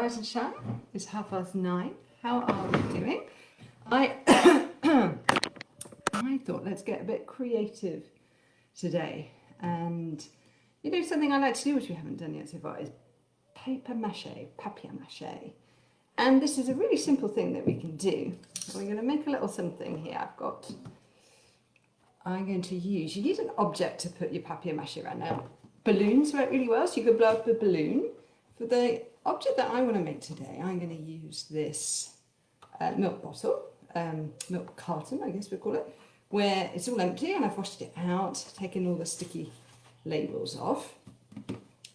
Rise and shine. It's 9:30. How are we doing? I thought let's get a bit creative today, and you know something I like to do which we haven't done yet so far is paper mache, and this is a really simple thing that we can do. We're going to make a little something here. I'm going to use, you need an object to put your papier mache around. Now, balloons work really well, so you could blow up a balloon. For the object that I want to make today, I'm going to use this milk bottle, milk carton, I guess we'll call it, where it's all empty and I've washed it out, taken all the sticky labels off.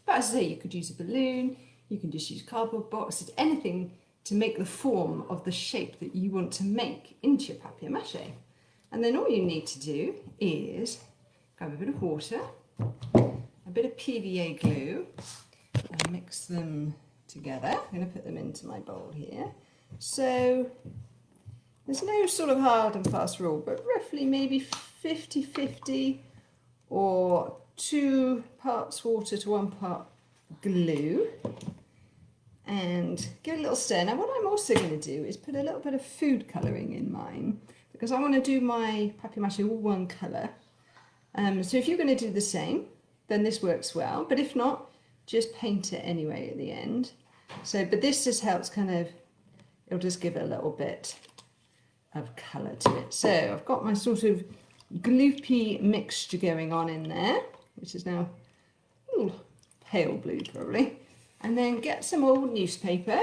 But as I say, you could use a balloon, you can just use cardboard boxes, anything to make the form of the shape that you want to make into your papier mache. And then all you need to do is grab a bit of water, a bit of PVA glue, and mix them together. I'm going to put them into my bowl here. So there's no sort of hard and fast rule, but roughly maybe 50-50 or 2 parts water to 1 part glue. And give it a little stir. Now what I'm also going to do is put a little bit of food colouring in mine, because I want to do my papier mache all one colour. So if you're going to do the same, then this works well, but if not, just paint it anyway at the end. So, but this just helps kind of, it'll just give it a little bit of colour to it. So I've got my sort of gloopy mixture going on in there, which is now pale blue probably. And then get some old newspaper,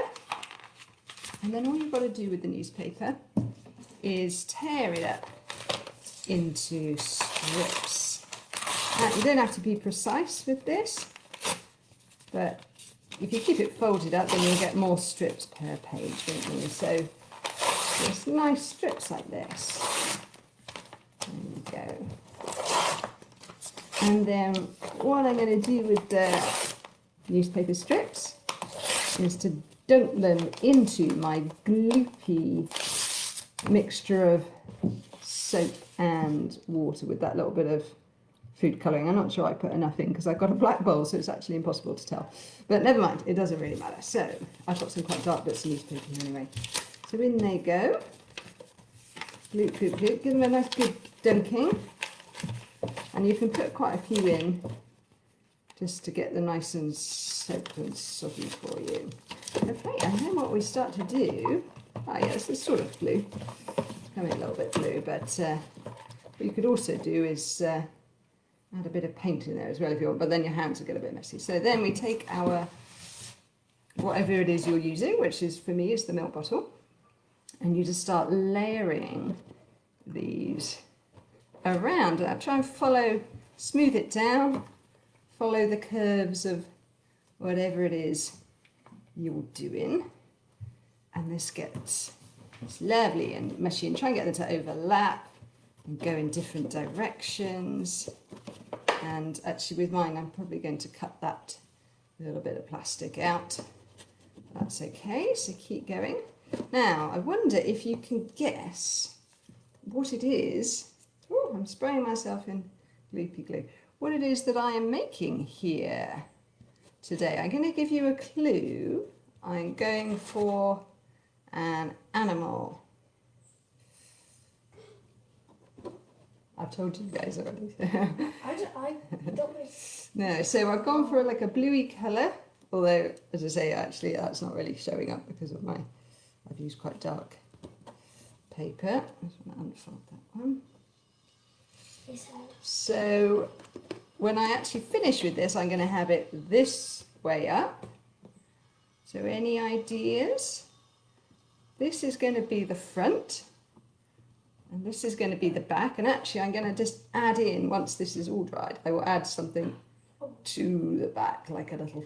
and then all you've got to do with the newspaper is tear it up into strips. Now, you don't have to be precise with this, but if you keep it folded up, then you'll get more strips per page, won't you? So just nice strips like this. There you go. And then what I'm going to do with the newspaper strips is to dunk them into my gloopy mixture of soap and water with that little bit of food colouring. I'm not sure I put enough in because I've got a black bowl, so it's actually impossible to tell. But never mind, it doesn't really matter. So I've got some quite dark bits of newspaper here anyway. So in they go. Gloop, gloop, gloop. Give them a nice good dunking. And you can put quite a few in just to get them nice and soaked and soggy for you. Okay, and then what we start to do, yes, it's sort of blue, becoming a little bit blue, but what you could also do is add a bit of paint in there as well if you want, but then your hands will get a bit messy. So then we take our, whatever it is you're using, which is, for me, is the milk bottle, and you just start layering these around. Try and follow, smooth it down, follow the curves of whatever it is you're doing, and this gets it's lovely and mushy, and try and get them to overlap and go in different directions. And actually with mine, I'm probably going to cut that little bit of plastic out. That's okay, so keep going. Now, I wonder if you can guess what it is. Oh, I'm spraying myself in gloopy glue. What it is that I am making here today. I'm going to give you a clue. I'm going for an animal. I've told you guys already. I don't really... No, so I've gone for like a bluey colour, although, as I say, actually that's not really showing up because of I've used quite dark paper. I'm just going to unfold that one. So when I actually finish with this, I'm going to have it this way up. So any ideas? This is going to be the front, and this is going to be the back. And actually I'm going to just add in, once this is all dried, I will add something to the back, like a little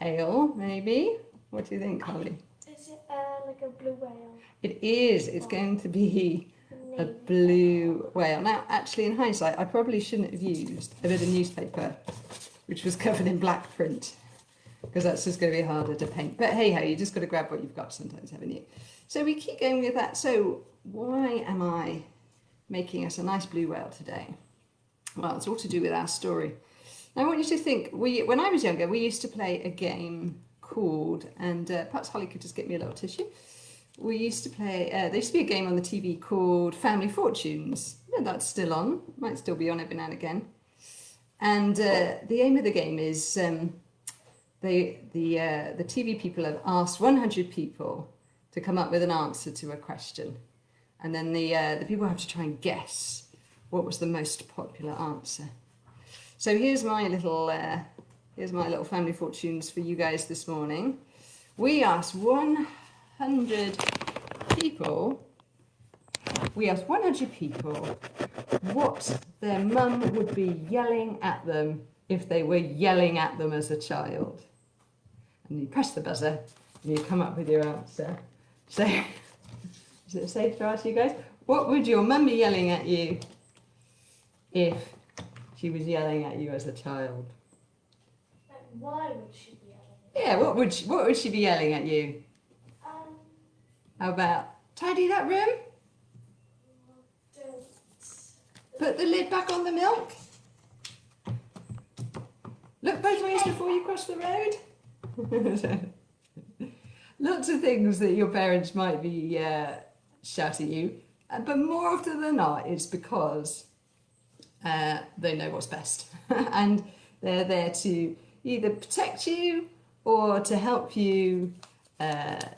tail maybe. What do you think, Holly? Is it like a blue whale? It is. It's going to be a blue whale. Now, actually, in hindsight, I probably shouldn't have used a bit of newspaper which was covered in black print, because that's just going to be harder to paint. But hey ho, you just got to grab what you've got sometimes, haven't you? So we keep going with that. So why am I making us a nice blue whale today? Well, it's all to do with our story. Now I want you to think, when I was younger, we used to play a game called, and perhaps Holly could just get me a little tissue. We used to play, there used to be a game on the TV called Family Fortunes. Yeah, that's still on, might still be on every now and again. And the aim of the game is the TV people have asked 100 people to come up with an answer to a question. And then the people have to try and guess what was the most popular answer. So here's my little Family Fortunes for you guys this morning. We asked 100 people what their mum would be yelling at them if they were yelling at them as a child. And you press the buzzer and you come up with your answer. So, is it safe to ask you guys? What would your mum be yelling at you if she was yelling at you as a child? Like, why would she be yelling? Yeah, what would she be yelling at you? How about tidy that room? Don't. Put the lid back on the milk? Look both ways before you cross the road? Lots of things that your parents might be shouting at you, but more often than not, it's because they know what's best and they're there to either protect you or to help you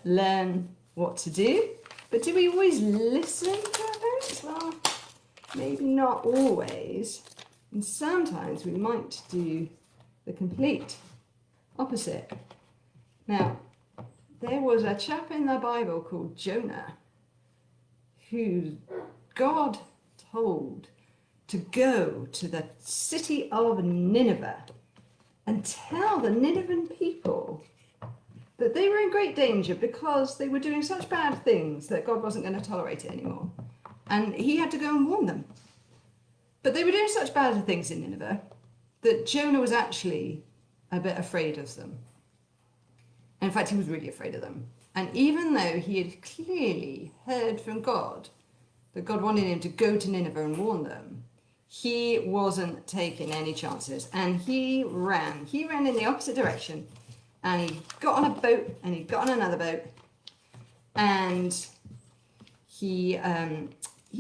learn what to do. But do we always listen to our parents? Well, maybe not always. And sometimes we might do the complete opposite. Now, there was a chap in the Bible called Jonah who God told to go to the city of Nineveh and tell the Ninevean people that they were in great danger because they were doing such bad things that God wasn't going to tolerate it anymore. And he had to go and warn them. But they were doing such bad things in Nineveh that Jonah was actually a bit afraid of them. In fact, he was really afraid of them. And even though he had clearly heard from God that God wanted him to go to Nineveh and warn them, he wasn't taking any chances. And he ran. He ran in the opposite direction. And he got on a boat and he got on another boat. And he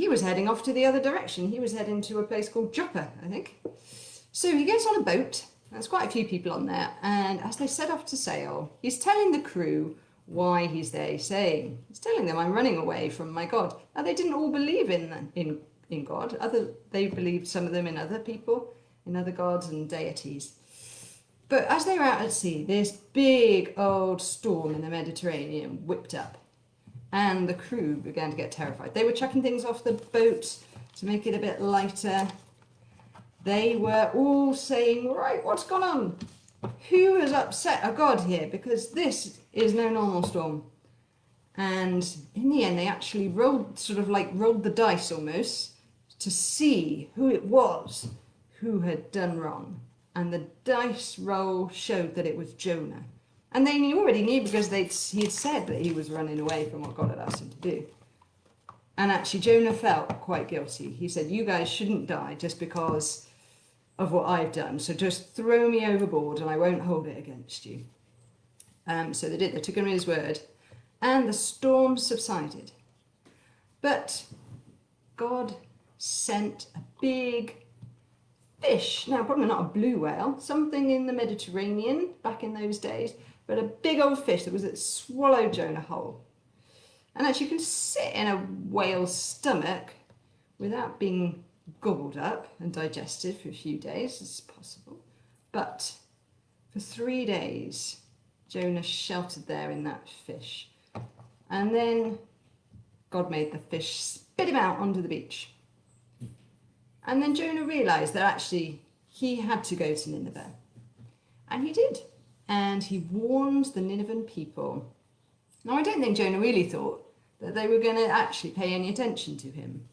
was heading off to the other direction. He was heading to a place called Joppa, I think. So he gets on a boat. There's quite a few people on there, and as they set off to sail, he's telling the crew why he's there. He's telling them, "I'm running away from my God." Now, they didn't all believe in God. They believed, some of them, in other people, in other gods and deities. But as they were out at sea, this big old storm in the Mediterranean whipped up, and the crew began to get terrified. They were chucking things off the boat to make it a bit lighter. They were all saying, "Right, what's gone on? Who has upset a god here? Because this is no normal storm." And in the end, they actually rolled the dice almost to see who it was who had done wrong. And the dice roll showed that it was Jonah. And they already knew because he had said that he was running away from what God had asked him to do. And actually, Jonah felt quite guilty. He said, "You guys shouldn't die just because of what I've done. So just throw me overboard and I won't hold it against you." So they did. They took him at his word. And the storm subsided. But God sent a big fish. Now, probably not a blue whale. Something in the Mediterranean back in those days. But a big old fish that swallowed Jonah whole. And actually, you can sit in a whale's stomach without being gobbled up and digested for a few days. It's possible. But for 3 days, Jonah sheltered there in that fish. And then God made the fish spit him out onto the beach. And then Jonah realised that actually he had to go to Nineveh. And he did. And he warned the Ninevean people. Now, I don't think Jonah really thought that they were going to actually pay any attention to him.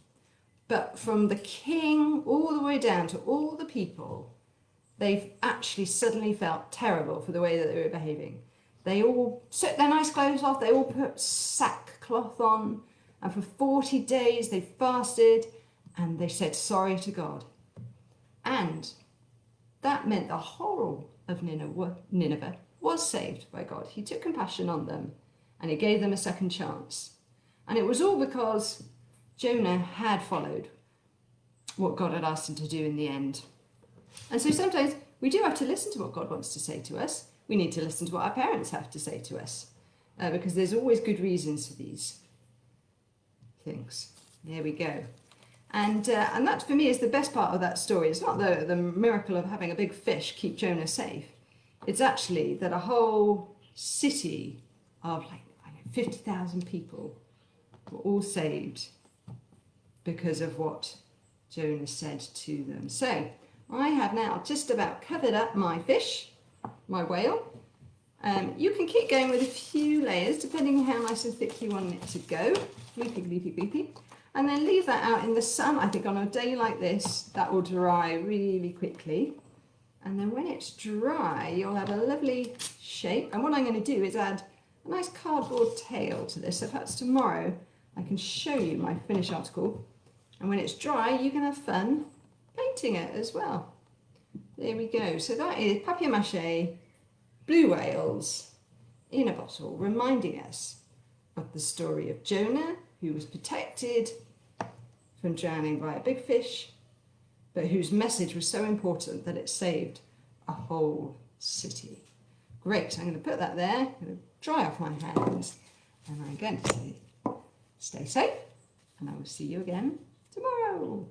But from the king all the way down to all the people, they've actually suddenly felt terrible for the way that they were behaving. They all took their nice clothes off, they all put sackcloth on, and for 40 days they fasted and they said sorry to God. And that meant the whole of Nineveh was saved by God. He took compassion on them and he gave them a second chance. And it was all because Jonah had followed what God had asked him to do in the end. And so sometimes we do have to listen to what God wants to say to us. We need to listen to what our parents have to say to us, because there's always good reasons for these things. There we go. And that for me is the best part of that story. It's not the miracle of having a big fish keep Jonah safe. It's actually that a whole city of 50,000 people were all saved because of what Jonah said to them. So I have now just about covered up my fish, my whale. You can keep going with a few layers depending on how nice and thick you want it to go. Gloopy, gloopy, gloopy. And then leave that out in the sun. I think on a day like this, that will dry really quickly. And then when it's dry, you'll have a lovely shape. And what I'm going to do is add a nice cardboard tail to this. So perhaps tomorrow I can show you my finished article. And when it's dry, you can have fun painting it as well. There we go. So that is papier-mâché blue whales in a bottle, reminding us of the story of Jonah, who was protected from drowning by a big fish, but whose message was so important that it saved a whole city. Great, I'm going to put that there, I'm going to dry off my hands, and I'm going to say, stay safe, and I will see you again tomorrow.